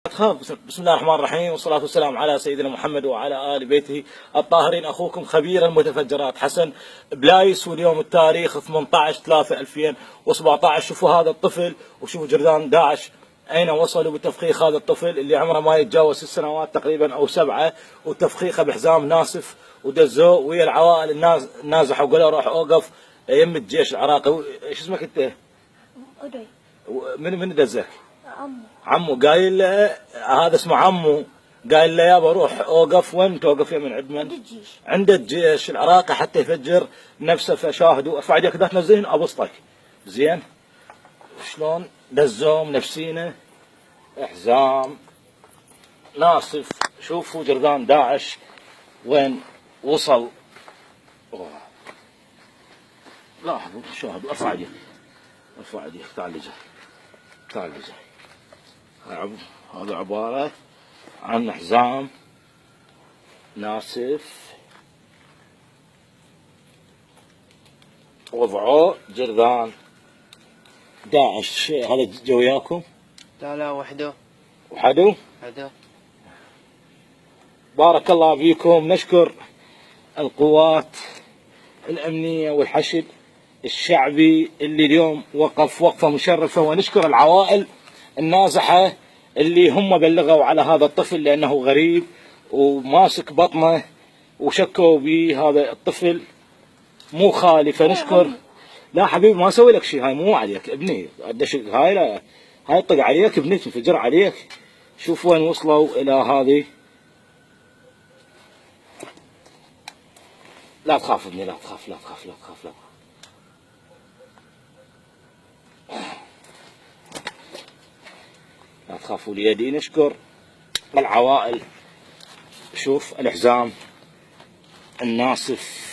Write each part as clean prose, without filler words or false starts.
بسم الله الرحمن الرحيم، والصلاة والسلام على سيدنا محمد وعلى آل بيته الطاهرين. أخوكم خبير المتفجرات حسن بلايس، واليوم التاريخ 18/3/2017. شوفوا هذا الطفل وشوفوا جرذان داعش أين وصلوا بتفخيخ هذا الطفل اللي عمره ما يتجاوز 6 سنوات تقريبا أو 7، وتفخيخه بحزام ناسف، ودزوه ويا العوائل النازحة وقالوا روح أوقف يم الجيش العراقي. ايش اسمك انت؟ أدري. من دزك؟ عمو قايل له هذا اسمه عمو، قايل له يابا روح اوقف. وين توقف؟ من عند من؟ عند الجيش العراقي حتى يفجر نفسه. فشاهدوا، ارفع يدك لا تنزلين ابسطك. زين شلون دزوه نفسينه حزام ناصف. شوفوا جرذان داعش وين وصل. لاحظوا شاهدوا. ارفع يدك، ارفع يدك. تعال لجاي، تعال لجاي. هذا عبارة عن حزام ناسف وضعوه جرذان داعش. هذا جو وياكم؟ لا وحده. وحده؟ وحده. بارك الله فيكم. نشكر القوات الأمنية والحشد الشعبي اللي اليوم وقف وقفة مشرفة، ونشكر العوائل النازحة اللي هم بلغوا على هذا الطفل لأنه غريب وماسك بطنه وشكوا بهذا الطفل مو خالي. فنشكر. لا حبيبي ما اسوي لك شيء، هاي مو عليك ابني. هاي لا، هاي طق عليك ابني، تنفجر عليك. شوف وين وصلوا الى هذه. لا تخاف ابني، لا تخاف، لا تخاف، لا تخاف، لا تخاف. لا تخافوا ليدي. نشكر العوائل. شوف الحزام الناسف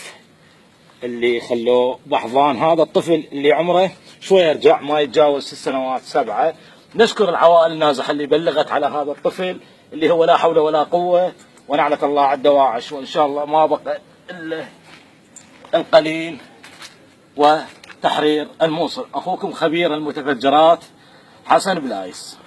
اللي خلوه بحضان هذا الطفل اللي عمره شوي يرجع ما يتجاوز 6 سنوات 7. نشكر العوائل النازحة اللي بلغت على هذا الطفل اللي هو لا حول ولا قوة، ونعلة الله على الدواعش. وإن شاء الله ما بقى إلا القليل وتحرير الموصل. أخوكم خبير المتفجرات حسن بلايس.